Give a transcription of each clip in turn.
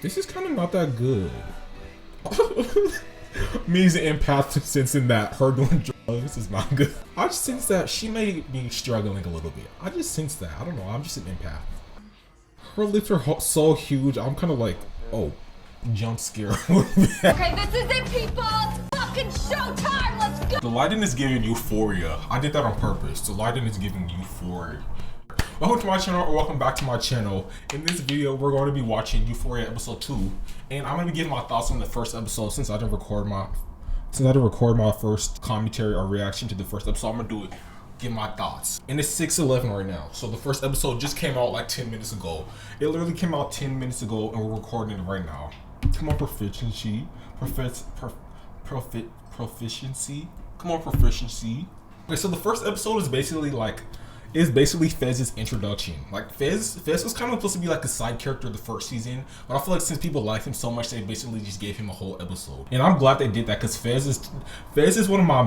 This is kind of not that good. Me as an empath sensing that her doing drugs is not good. I just sense that she may be struggling a little bit. I just sense that. I don't know. I'm just an empath. Her lips are so huge. I'm kind of like, oh, jump scare. Okay, this is it, people. Fucking showtime. Let's go. The lighting is giving Euphoria. I did that on purpose. The lighting is giving Euphoria. Welcome to my channel, or welcome back to my channel. In this video, we're going to be watching Euphoria episode 2, and I'm going to be giving my thoughts on the first episode since I didn't record my first commentary or reaction to the first episode. I'm going to give my thoughts. And it's 6:11 right now, so the first episode just came out like 10 minutes ago. It literally came out 10 minutes ago, and we're recording it right now. Come on, proficiency. Proficiency. Come on, proficiency. Okay, so the first episode is basically Fez's introduction. Like Fez was kind of supposed to be like a side character the first season, but I feel like since people liked him so much, they basically just gave him a whole episode. And I'm glad they did that because Fez is one of my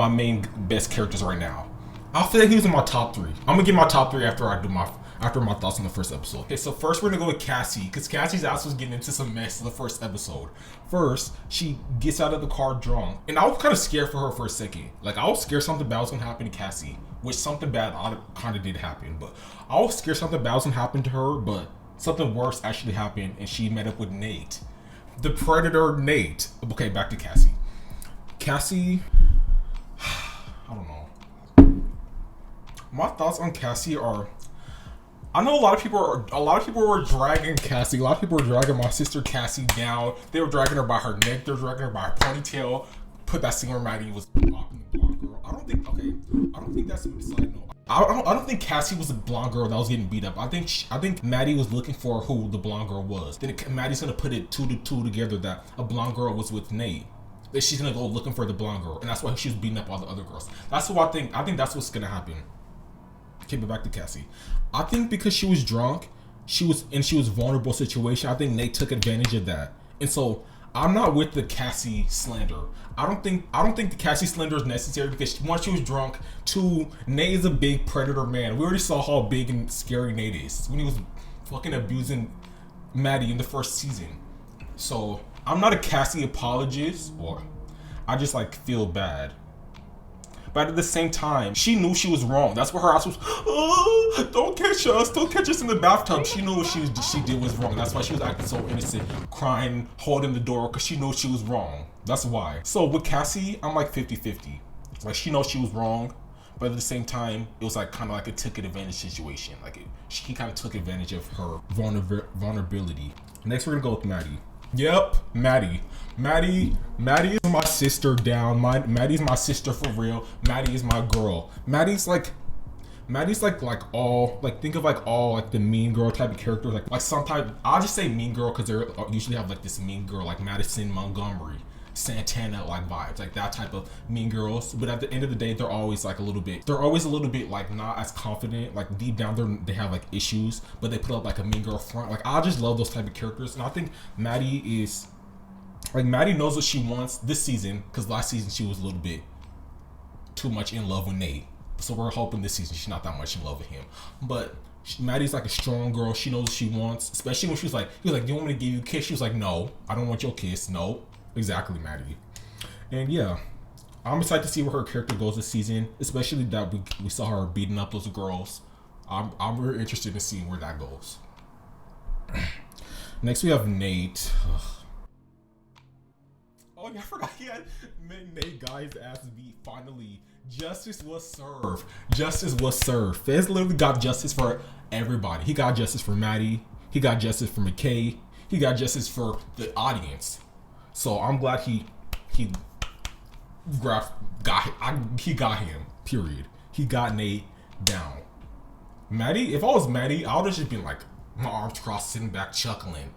main best characters right now. I feel like he was in my top 3. I'm gonna get my top 3 after my thoughts on the first episode. Okay, so first we're gonna go with Cassie, because Cassie's ass was getting into some mess in the first episode. First, she gets out of the car drunk, and I was kind of scared for her for a second. Like, I was scared something bad was gonna happen to Cassie, which something bad kind of did happen, but I was scared something bad was gonna happen to her, but something worse actually happened, and she met up with Nate. The Predator Nate. Okay, back to Cassie. Cassie, I don't know. My thoughts on Cassie are, I know a lot of people were dragging Cassie. A lot of people were dragging my sister Cassie down. They were dragging her by her neck. They were dragging her by her ponytail. Put that singer Maddie was blocking the blonde girl. I don't think that's a side note. I don't think Cassie was a blonde girl that was getting beat up. I think Maddie was looking for who the blonde girl was. Then Maddie's gonna put it two together that a blonde girl was with Nate. That she's gonna go looking for the blonde girl, and that's why she was beating up all the other girls. That's what I think. I think that's what's gonna happen. Okay, but back to Cassie. I think because she was drunk, she was vulnerable situation. I think Nate took advantage of that, and so I'm not with the Cassie slander. I don't think the Cassie slander is necessary because one, she was drunk. Two, Nate is a big predator man. We already saw how big and scary Nate is when he was fucking abusing Maddie in the first season. So I'm not a Cassie apologist, or I just like feel bad. But at the same time, she knew she was wrong. That's what her ass was. Oh, don't catch us in the bathtub. She knew what she did was wrong. That's why she was acting so innocent, crying, holding the door, because she knew she was wrong. That's why. So with Cassie, I'm like 50-50. Like, she knows she was wrong, but at the same time, it was like kind of like a took advantage situation. Like he kind of took advantage of her vulnerability. Next, we're gonna go with Maddie. Yep, Maddie is my sister down. Maddie's my sister for real. Maddie is my girl. Maddie's like all, like, think of like all like the mean girl type of characters. Like sometimes I'll just say mean girl because they usually have like this mean girl, like Madison Montgomery, Santana like vibes, like that type of mean girls. But at the end of the day, they're always a little bit like not as confident. Like deep down, they have like issues, but they put up like a mean girl front. Like, I just love those type of characters, and I think Maddie is like, Maddie knows what she wants this season, because last season she was a little bit too much in love with Nate. So we're hoping this season she's not that much in love with him. But Maddie's like a strong girl. She knows what she wants, especially when he was like, do you want me to give you a kiss? She was like, no, I don't want your kiss. No. Exactly, Maddie. And yeah, I'm excited to see where her character goes this season, especially that we saw her beating up those girls. I'm very interested in seeing where that goes. Next we have Nate. Ugh. Oh yeah, I forgot Nate got his ass beat. Finally, justice was served. Justice was served. Fez literally got justice for everybody. He got justice for Maddie. He got justice for McKay. He got justice for the audience. So I'm glad he got him. Period. He got Nate down. Maddie, if I was Maddie, I would have just been like, my arms crossed, sitting back chuckling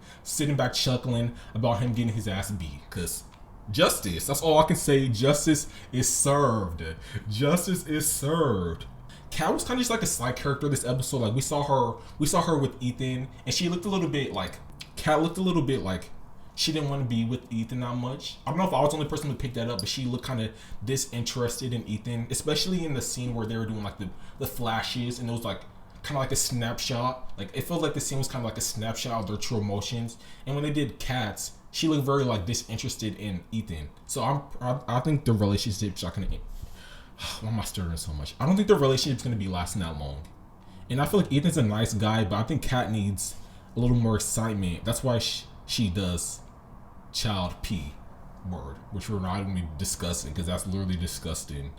about him getting his ass beat. Cause justice, that's all I can say. Justice is served. Justice is served. Kat was kind of just like a side character this episode. Like, we saw her with Ethan, and she looked a little bit like, Kat looked a little bit like she didn't want to be with Ethan that much. I don't know if I was the only person to pick that up, but she looked kind of disinterested in Ethan, especially in the scene where they were doing like the flashes, and it was like kind of like a snapshot. Like it felt like the scene was kind of like a snapshot of their true emotions. And when they did cats, she looked very like disinterested in Ethan. So I think the relationship's not gonna. Why am I stirring so much? I don't think the relationship's gonna be lasting that long. And I feel like Ethan's a nice guy, but I think Kat needs a little more excitement. That's why she does child P word, which we're not going to be discussing because that's literally disgusting.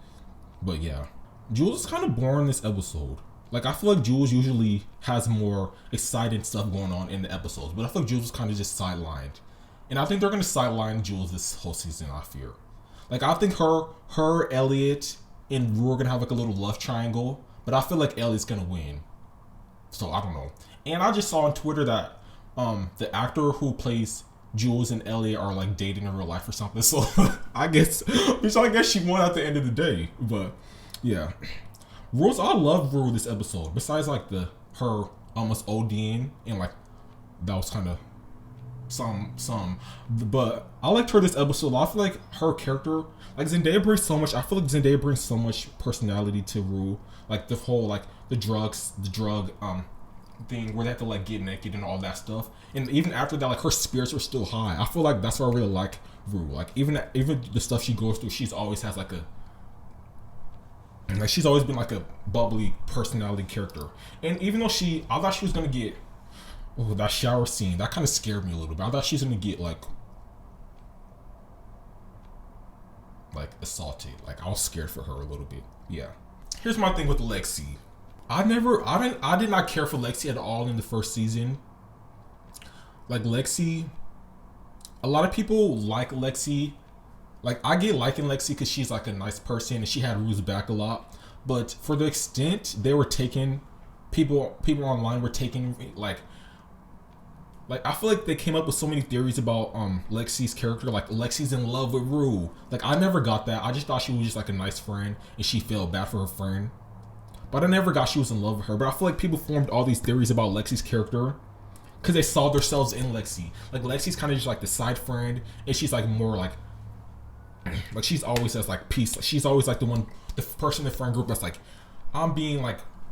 But yeah, Jules is kind of boring this episode. Like I feel like Jules usually has more exciting stuff going on in the episodes, but I feel like Jules is kind of just sidelined. And I think they're going to sideline Jules this whole season, I fear. Like I think her, Elliot, and Rue are going to have like a little love triangle, but I feel like Elliot's going to win. So I don't know. And I just saw on Twitter that the actor who plays Jules and Elliot are like dating in real life or something. So I guess she won at the end of the day. But yeah, I love Rue this episode. Besides like her almost ODing and like that was kind of some. But I liked her this episode. I feel like her character, like Zendaya brings so much. I feel like Zendaya brings so much personality to Rue. Like the whole like the drug thing where they have to like get naked and all that stuff. And even after that, like her spirits are still high. I feel like that's why I really like Rue. Like even the stuff she goes through, she's always has like she's always been like a bubbly personality character. And even though I thought she was gonna get that shower scene, that kind of scared me a little bit. I thought she was gonna get like assaulted. Like I was scared for her a little bit. Yeah. Here's my thing with Lexi. I did not care for Lexi at all in the first season. Like Lexi, a lot of people like Lexi. Like I get liking Lexi because she's like a nice person and she had Rue's back a lot. But for the extent they were taking, people online were taking like I feel like they came up with so many theories about Lexi's character. Like Lexi's in love with Rue. Like I never got that. I just thought she was just like a nice friend and she felt bad for her friend. But I never got she was in love with her. But I feel like people formed all these theories about Lexi's character because they saw themselves in Lexi. Like Lexi's kind of just like the side friend, and she's like more like she's always has like peace. Like, she's always like the person in the friend group that's like, I'm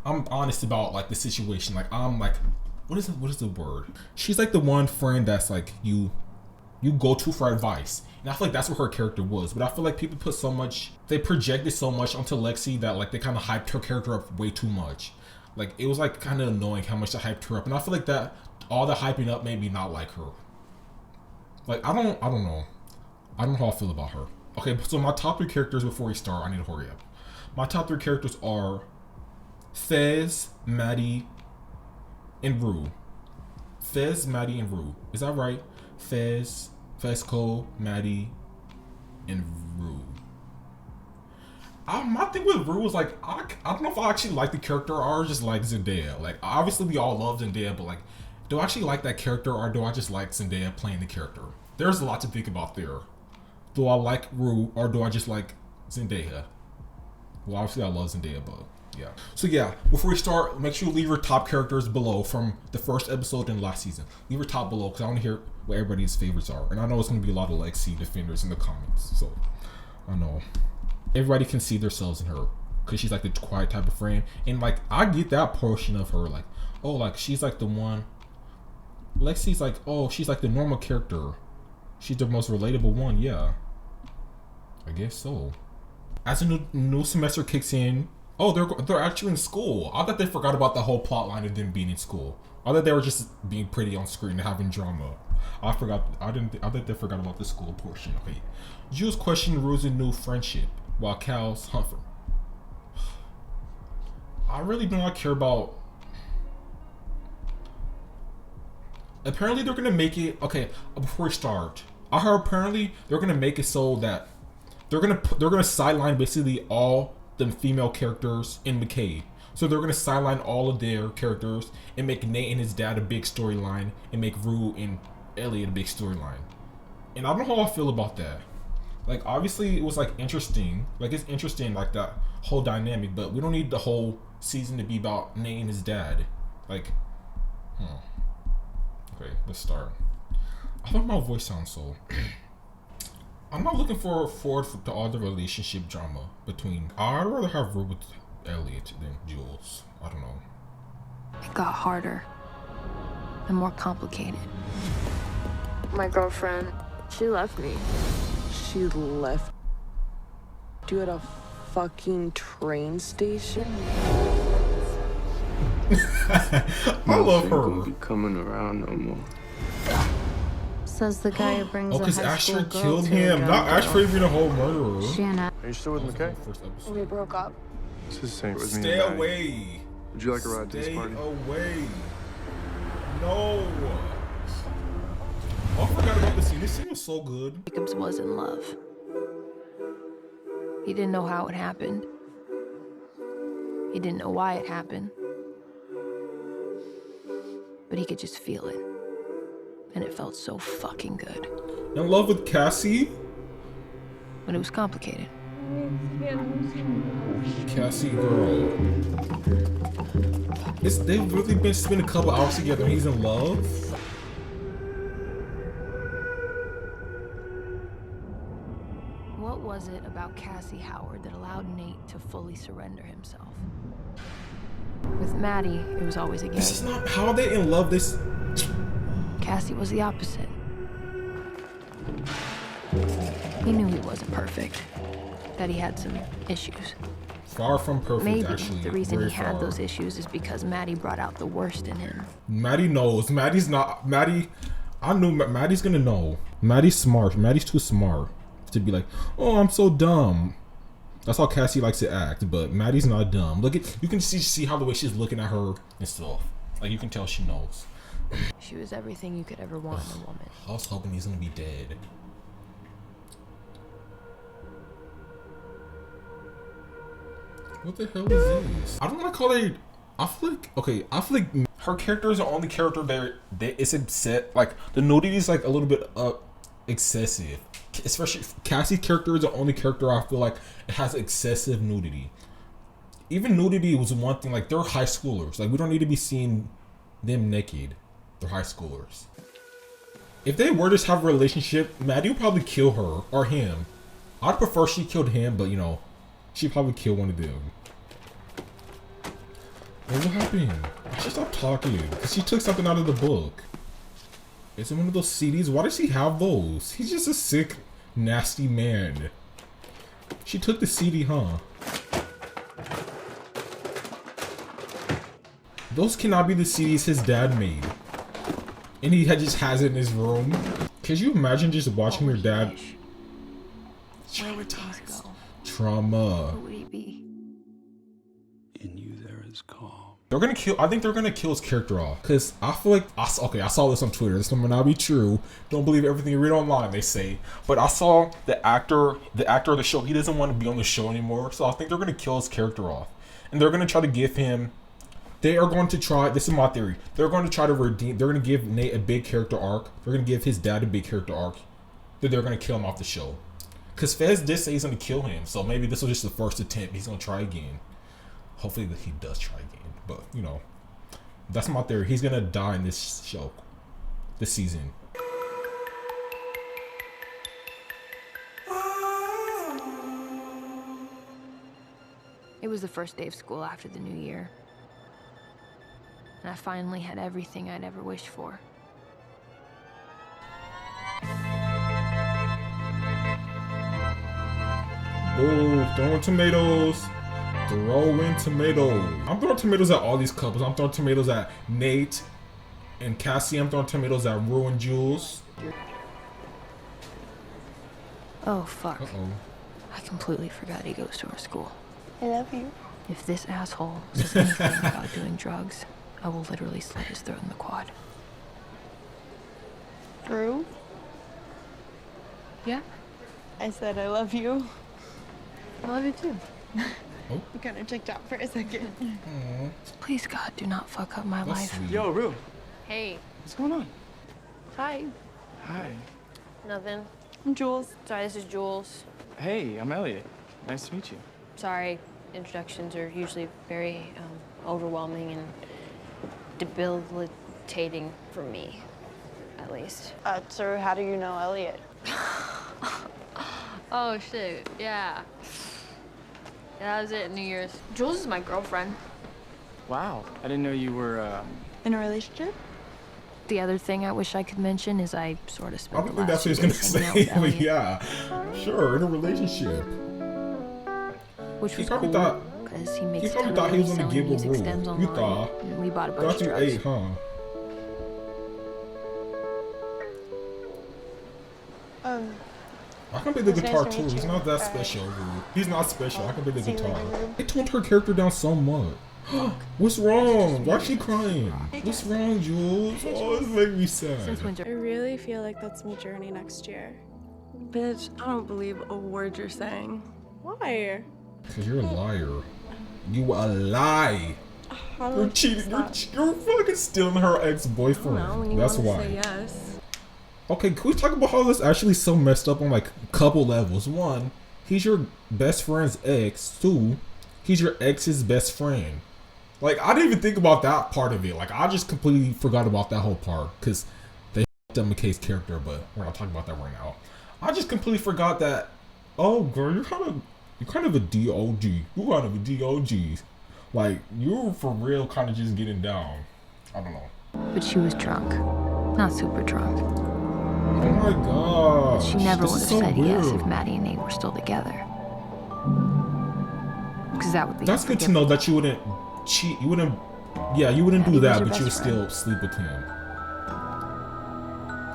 honest about like the situation. Like I'm like, what is the word? She's like the one friend that's like you go to for advice. And I feel like that's what her character was. But I feel like people they projected so much onto Lexi that like they kind of hyped her character up way too much. Like it was like kind of annoying how much they hyped her up. And I feel like that all the hyping up made me not like her. Like I don't know. I don't know how I feel about her. Okay, so my top 3 characters before we start, I need to hurry up. My top 3 characters are Fez, Maddie, and Rue. Fez, Maddie, and Rue. Is that right? Fesco, Maddie, and Rue. My thing with Rue was like, I don't know if I actually like the character or just like Zendaya. Like, obviously we all love Zendaya, but like, do I actually like that character or do I just like Zendaya playing the character? There's a lot to think about there. Do I like Rue or do I just like Zendaya? Well, obviously I love Zendaya, but yeah. So yeah, before we start, make sure you leave your top characters below from the first episode and last season. Leave your top below because I want to hear what everybody's favorites are. And I know it's going to be a lot of Lexi defenders in the comments. So I know everybody can see themselves in her because she's like the quiet type of friend. And like, I get that portion of her. Like, oh, like she's like the one. Lexi's like, oh, she's like the normal character. She's the most relatable one. Yeah, I guess so. As a new semester kicks in, oh, they're actually in school. I thought they forgot about the whole plot line of them being in school. I thought they were just being pretty on screen and having drama. I thought they forgot about the school portion. Okay. Jules questioned Rue's new friendship while Cal's hunt for him. I really do not care about. Apparently they're gonna make it. Okay, before we start, I heard apparently they're gonna make it so that they're gonna sideline basically all the female characters in McCade. So they're gonna sideline all of their characters and make Nate and his dad a big storyline and make Rue and Elliot a big storyline. And I don't know how I feel about that. Like obviously it was like interesting. Like it's interesting like that whole dynamic, but we don't need the whole season to be about Nate and his dad. Like, okay, let's start. I thought my voice sounds so. I'm not looking forward to all the relationship drama between. I'd rather have Rue with Elliot than Jules. I don't know. It got harder and more complicated. My girlfriend, she left me. She left you at a fucking train station? I love her. Be coming around no more. Says the guy who brings Oh, because Asher killed him. Not Asher being a whole murderer. Shanna. Are you still with McKay? We broke up. This is the same with me. Stay away. Would you like a ride to this party? Stay away. No. Oh, I forgot about this scene. This scene was so good. Jacobs was in love. He didn't know how it happened. He didn't know why it happened. But he could just feel it. And it felt so fucking good. In love with Cassie? But it was complicated. Cassie girl. They've really been spending a couple hours together and he's in love? What was it about Cassie Howard that allowed Nate to fully surrender himself? With Maddie, it was always a game. This is not how they in love. This. Cassie was the opposite. He knew he wasn't perfect, that he had some issues. Far from perfect, Maybe actually. the reason Very he had far. those issues is because Maddie brought out the worst in him. Maddie knows. Maddie's not. Maddie. I knew Maddie's gonna know. Maddie's smart. Maddie's too smart to be like, oh, I'm so dumb. That's how Cassie likes to act, but Maddie's not dumb. Look at, you can see how the way she's looking at her and stuff. Like you can tell she knows. She was everything you could ever want in a woman. I was hoping he's gonna be dead. What the hell is this? I don't want to call it. I feel like, okay, I feel like her character is the only character that it's upset. Like the nudity is like a little bit excessive. Especially Cassie's character is the only character I feel like it has excessive nudity. Even nudity was one thing. Like they're high schoolers. Like we don't need to be seeing them naked. They're high schoolers. If they were to have a relationship, Maddie would probably kill her or him. I'd prefer she killed him, but you know, she'd probably kill one of them. What happened? I should stop talking because she took something out of the book. Is it one of those CDs? Why does he have those? He's just a sick, nasty man. She took the CD, huh? Those cannot be the CDs his dad made. And he just has it in his room. Could you imagine just watching your dad? Where would things go? Trauma. Who would he be? In you there is calm. They're gonna kill. I think they're gonna kill his character off. Cause I feel like I saw this on Twitter. This might not be true. Don't believe everything you read online. They say, but I saw the actor of the show. He doesn't want to be on the show anymore. So I think they're gonna kill his character off, and they're gonna try to give him. They are going to try. This is my theory. They're going to try to redeem. They're going to give Nate a big character arc. They're going to give his dad a big character arc. Then they're going to kill him off the show. Cause Fez did say he's going to kill him. So maybe this was just the first attempt. He's going to try again. Hopefully that he does try again. But you know, that's my theory. He's going to die in this show, this season. It was the first day of school after the new year. And I finally had everything I'd ever wished for. Ooh, throwing tomatoes. Throwing tomatoes. I'm throwing tomatoes at all these couples. I'm throwing tomatoes at Nate and Cassie. I'm throwing tomatoes at Rue and Jules. Oh, fuck. Uh-oh. I completely forgot he goes to our school. I love you. If this asshole says anything about doing drugs, I will literally slit his throat in the quad. Drew? Yeah? I said I love you. I love you too. Oh. You kind of checked out for a second. Aww. Please, God, do not fuck up my That's life. sweet. Yo, Rue. Hey. What's going on? Hi. Hi. Nothing. I'm Jules. Sorry, this is Jules. Hey, I'm Elliot. Nice to meet you. Sorry, introductions are usually very overwhelming and debilitating for me, at least. So how do you know Elliot? Oh, shit, yeah. Yeah, that was it, New Year's. Jules is my girlfriend. Wow, I didn't know you were, In a relationship? The other thing I wish I could mention is I sort of I spent don't the think that's last what few he's days gonna hanging say, out with but Elliot, yeah, sure, in a relationship. which He was probably cool thought- because he makes He a probably ton thought of he was money gonna selling give a music rule. stems You online. thought. And we bought a bunch Thought of you drugs. ate, huh? I can play the It's nice guitar to too. meet He's you. not that Alright. special, dude. He's not special. I can play the See you guitar. later. They toned her character down so much. What's wrong? Why is she crying? What's wrong, Jules? Oh, this makes me sad. Since when I really feel like that's my journey next year. Bitch, I don't believe a word you're saying. Why? Because you're a liar. You a lie. How do You're I cheating. stop? You're fucking stealing her ex-boyfriend. No, when you That's want to why. say yes. Okay, can we talk about how this actually so messed up on like a couple levels? One, he's your best friend's ex. Two, he's your ex's best friend. Like, I didn't even think about that part of it. Like, I just completely forgot about that whole part because they f***ed up McKay's character, but we're not talking about that right now. I just completely forgot that. Oh, girl, you're kind of a DOG. You're kind of a DOG. Like, you're for real kind of just getting down. I don't know. but she was drunk, not super drunk. Oh my god. She never would have so said yes weird. if Maddie and Nate were still together. Because that would be That's good to know that you wouldn't cheat. You wouldn't. Yeah, you wouldn't do Maddie was that, your but you would best friend. still sleep with him.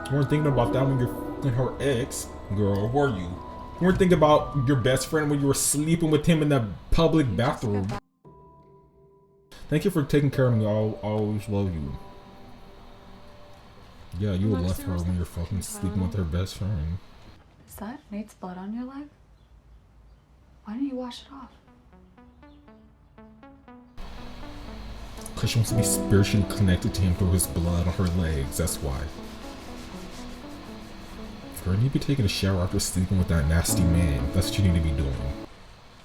You weren't thinking about that when you're fucking her ex, girl. Were you? You weren't thinking about your best friend when you were sleeping with him in the public bathroom. Thank you for taking care of me. I'll always love you. Yeah, you would left her when you're fucking sleeping with her best friend. Is that Nate's blood on your leg? Why didn't you wash it off? Because she wants to be spiritually connected to him through his blood on her legs. That's why. Girl, you need to be taking a shower after sleeping with that nasty man. That's what you need to be doing.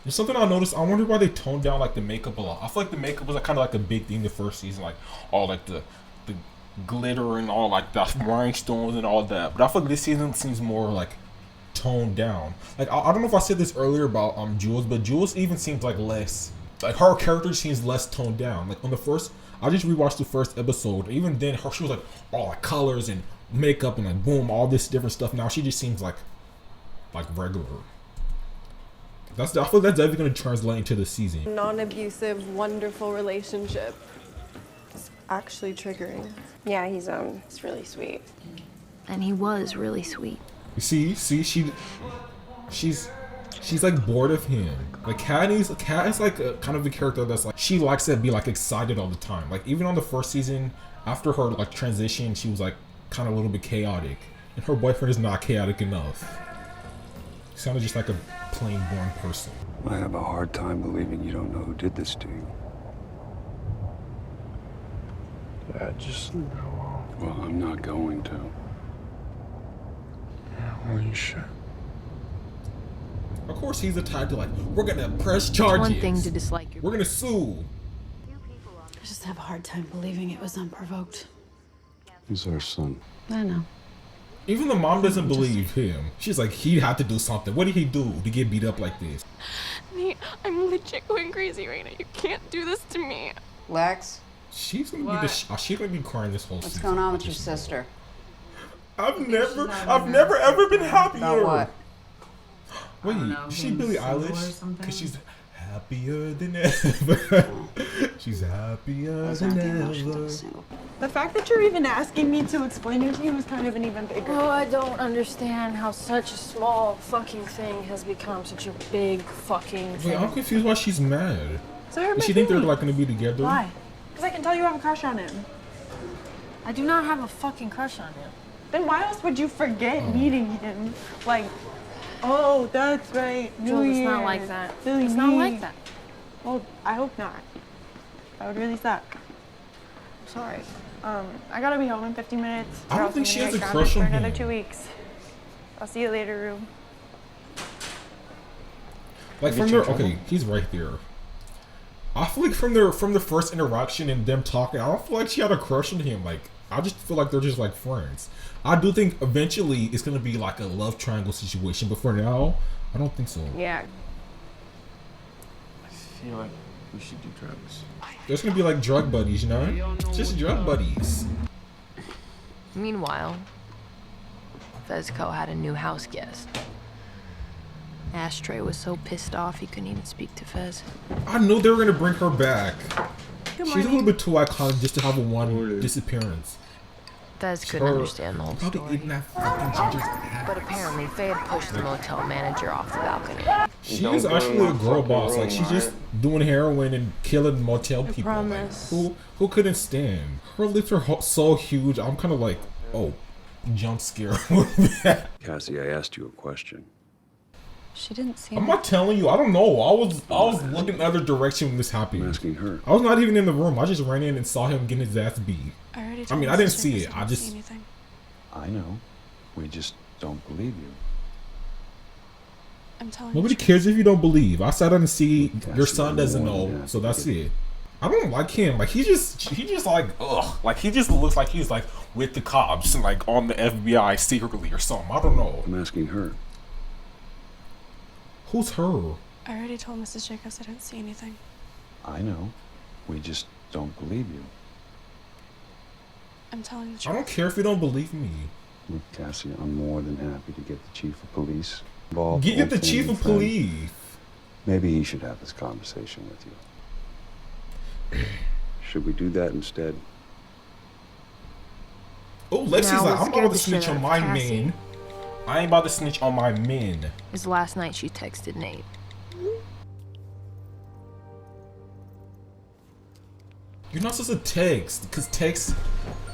There's something I noticed. I wonder why they toned down like the makeup a lot. I feel like the makeup was like, kind of like a big thing the first season, like all like the glitter and all like the rhinestones and all that. But I feel like this season seems more like toned down. Like I don't know if I said this earlier about Jules, but Jules even seems like less. Like her character seems less toned down. Like on the first, I just rewatched the first episode. Even then, she was like all like colors and makeup and like boom, all this different stuff. Now she just seems like regular. I feel like that's definitely gonna translate into the season. Non-abusive, wonderful relationship. It's actually triggering. Yeah, he's really sweet. And he was really sweet. You see, she's like bored of him. Like Kat is like a kind of a character that's like she likes to be like excited all the time. Like even on the first season, after her like transition, she was like kind of a little bit chaotic, and her boyfriend is not chaotic enough. He sounded just like a plain born person. I have a hard time believing you don't know who did this to you. Yeah, just leave it alone. Well, I'm not going to. Yeah, well, you should. Of course, he's the type to like, we're gonna press charges. One thing to dislike your We're gonna sue. I just have a hard time believing it was unprovoked. He's our son. I know. Even the mom doesn't believe him. She's like, he had to do something. What did he do to get beat up like this? Nate, I'm legit going crazy right now. You can't do this to me. Lex, She's gonna be she's gonna be crying this whole what's season. going on with your sister? I've never ever been happier. About what? Wait, know, is she being Billie single or Eilish? something? Because she's happier than ever. She's happier Those than aren't the emotions of ever. a single. The fact that you're even asking me to explain it to you is kind of an even bigger. Oh, I don't understand how such a small fucking thing has become such a big fucking Wait, thing. I'm confused why she's mad. So hurt Does my she think they're feelings. like gonna be together? Why? Because I can tell you have a crush on him. I do not have a fucking crush on him. Then why else would you forget meeting him? Like, oh, that's right. New Jules, it's Year. not like that. Silly It's not me. like that. Well, I hope not. That would really suck. Sorry. I gotta be home in 50 minutes. I don't or else think I'm she gonna has a get crush grounded on for another him. 2 weeks. I'll see you later, Rue. Like from their he's right there. I feel like from the first interaction and them talking, I don't feel like she had a crush on him. Like I just feel like they're just like friends. I do think eventually it's gonna be like a love triangle situation, but for now, I don't think so. Yeah. I feel like We should do drugs. There's gonna be like drug buddies, you know? Just drug buddies. Meanwhile, Fezco had a new house guest. Ashtray was so pissed off he couldn't even speak to Fez. I knew they were gonna bring her back. Good She's a little bit too iconic just to have a one disappearance. Fez couldn't understand the whole Probably story. eating that fucking ginger's ass. But apparently, Faye had pushed the motel manager off the balcony. She is actually a girl boss. Like, she's just doing heroin and killing motel people. Like, who couldn't stand? Her lips are so huge. I'm kind of like, oh, jump scare. Cassie, I asked you a question. She didn't see I'm me. not telling you. I don't know. I was looking the other direction when this happened. I'm asking her. I was not even in the room. I just ran in and saw him getting his ass beat. I mean, I didn't see it. I just. I know. We just don't believe you. I'm telling Nobody you. cares if you don't believe. I sat down and see Cassie, your son doesn't more than know, that. so that's it. I don't like him. Like he just like ugh. Like he just looks like he's like with the cops and like on the FBI secretly or something. I don't know. I'm asking her. Who's her? I already told Mrs. Jacobs I didn't see anything. I know. We just don't believe you. I'm telling the I truth. don't care if you don't believe me. Look, Cassie, I'm more than happy to get the chief of police involved. Get the Old chief family of friend. police. Maybe he should have this conversation with you. Should we do that instead? Oh, Lexi's Now, like, what I'm scared about to the snitch shit on out my of Cassie? men. I ain't about to snitch on my men. His last night she texted Nate. You're not supposed to text, because text,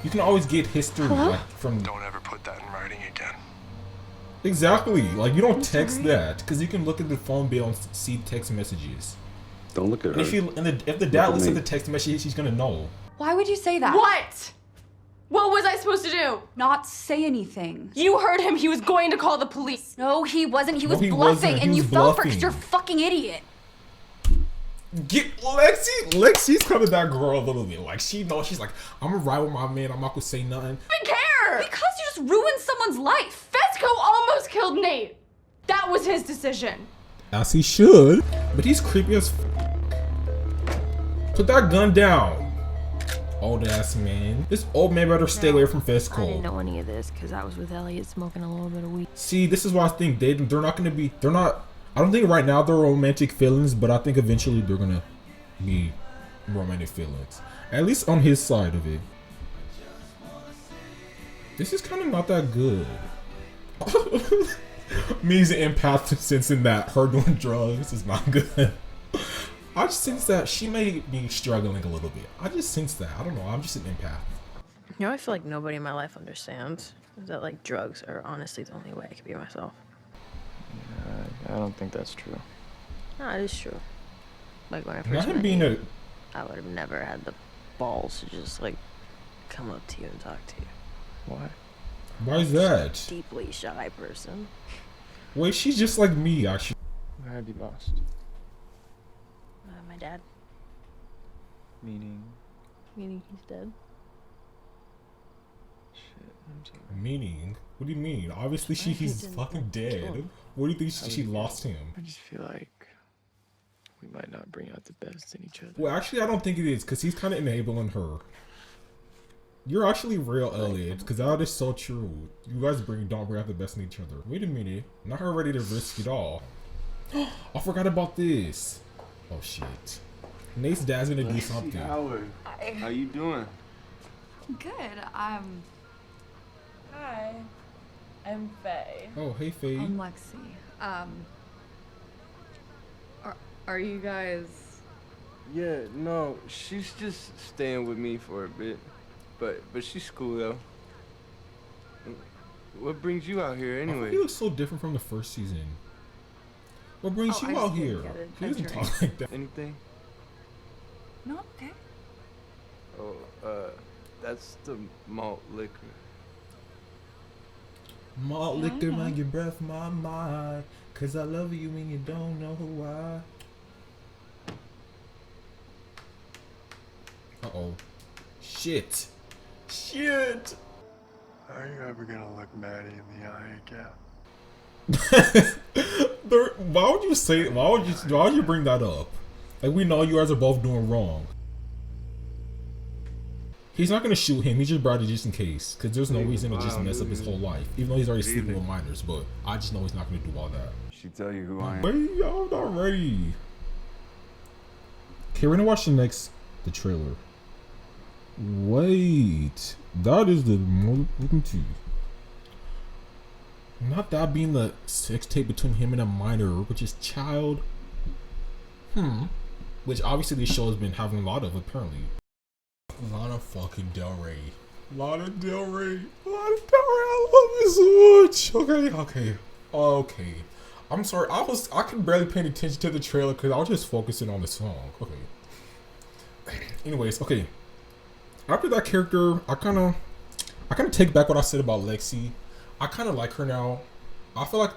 you can always get history like, from. Don't ever put that in writing again. Exactly. Like, you don't text that, because you can look at the phone bill and see text messages. Don't look at her. And if the dad at looks at me. the text message, she's gonna know. Why would you say that? What? What was I supposed to do? Not say anything. You heard him. He was going to call the police. No, he wasn't. He was he bluffing, wasn't. He and was you fell for it because bluffing. you're a fucking idiot. Get Lexi's coming that girl a little bit. Like, she knows, she's like, I'm gonna ride with my man, I'm not gonna say nothing. I care. Because you just ruined someone's life. Fezco almost killed Nate. That was his decision. As he should. But he's creepy as Put that gun down. Old ass man. This old man better stay away from I didn't Fezco. know any of this because I was with Elliot smoking a little bit of weed. See, this is why I think they're not gonna be, I don't think right now they're romantic feelings, but I think eventually they're gonna be romantic feelings. At least on his side of it. This is kind of not that good. Me as an empath sensing that her doing drugs is not good. I just sense that she may be struggling a little bit. I just sense that. I don't know. I'm just an empath. You know, I feel like nobody in my life understands is that like drugs are honestly the only way I can be myself. I don't think that's true. No, it is true. Like when I Not first him met being you, a. I would have never had the balls to just like come up to you and talk to you. Why? Why is that? Deeply shy person. Wait, she's just like me, actually. Where have you lost? My dad, Meaning? meaning he's dead. Shit, I'm sorry. Meaning? What do you mean? Obviously, He he's didn't fucking kill dead. him. What do you think she lost him? I just feel like we might not bring out the best in each other. Well, actually, I don't think it is, because he's kind of enabling her. You're actually real, Elliot, because that is so true. You guys don't bring out the best in each other. Wait a minute. Not her ready to risk it all. I forgot about this. Oh, shit. Nate's dad's gonna do something. Howard, how you doing? Good. Hi. I'm Faye. Oh, hey, Faye. I'm Lexi. Are you guys? Yeah, no, she's just staying with me for a bit, but she's cool though. What brings you out here I thought anyway? he looks so different from the first season. What brings Oh, you I out just here? didn't get it. He doesn't I'm talk like that. Anything? No. Okay. Oh, that's the malt liquor. Malt liquor on your breath, my mind. Cause I love you and you don't know why. Uh-oh. Shit. Shit. Are you ever gonna look Maddie in the eye again? Why would you say? Why would you bring that up? Like, we know you guys are both doing wrong. He's not gonna shoot him. He just brought it just in case, because there's no reason to just mess up his whole life. Even though he's already sleeping with minors, but I just know he's not gonna do all that. She tell you who I am. Wait, y'all not ready. Okay, we're gonna watch the trailer. Wait, that is the motherfucking tea. Not that being the sex tape between him and a minor, which is child. Which obviously this show has been having a lot of, apparently. Lana fucking Del Rey. Lana Del Rey. Lana Del Rey, I love you so much. Okay. I'm sorry, I could barely pay attention to the trailer because I was just focusing on the song. Okay. Anyways, okay. After that character, I kinda take back what I said about Lexi. I kinda like her now. I feel like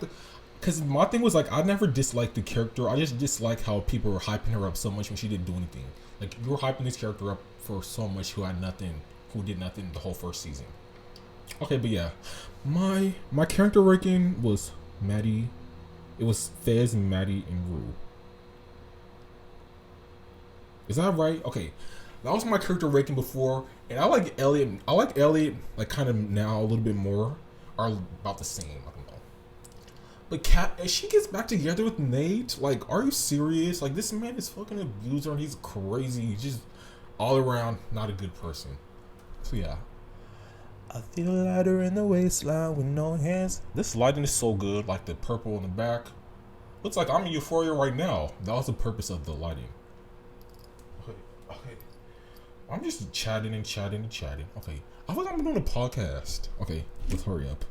because my thing was like I never disliked the character. I just dislike how people were hyping her up so much when she didn't do anything. Like, you were hyping this character up for so much who did nothing the whole first season. Okay, but yeah. My character ranking was Maddie. It was Fez, Maddie, and Rue. Is that right? Okay. That was my character ranking before. And I like Elliot. Like kind of now a little bit more. Or about the same. I don't know. But Kat, as she gets back together with Nate, like, are you serious? Like, this man is fucking abuser and he's crazy. He's just all around not a good person. So yeah. I feel lighter in the waistline with no hands. This lighting is so good, like the purple in the back. Looks like I'm in Euphoria right now. That was the purpose of the lighting. Okay. I'm just chatting. Okay. I feel like I'm doing a podcast. Okay, let's hurry up.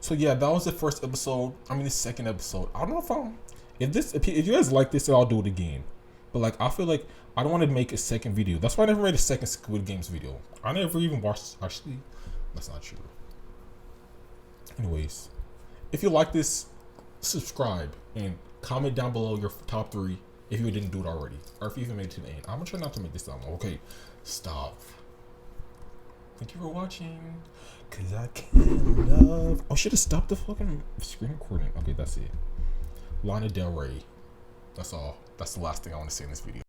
So yeah, that was the first episode. I mean, the second episode. I don't know if you guys like this, I'll do it again. But like, I feel like I don't want to make a second video. That's why I never made a second Squid Games video. I never even watched. Actually, that's not true. Anyways, if you like this, subscribe and comment down below your top 3 if you didn't do it already, or if you even made it to the end. I'm gonna try not to make this that long. Okay, stop. Thank you for watching. Cause I can't love. Oh, should have stopped the fucking screen recording. Okay, that's it. Lana Del Rey. That's all. That's the last thing I want to say in this video.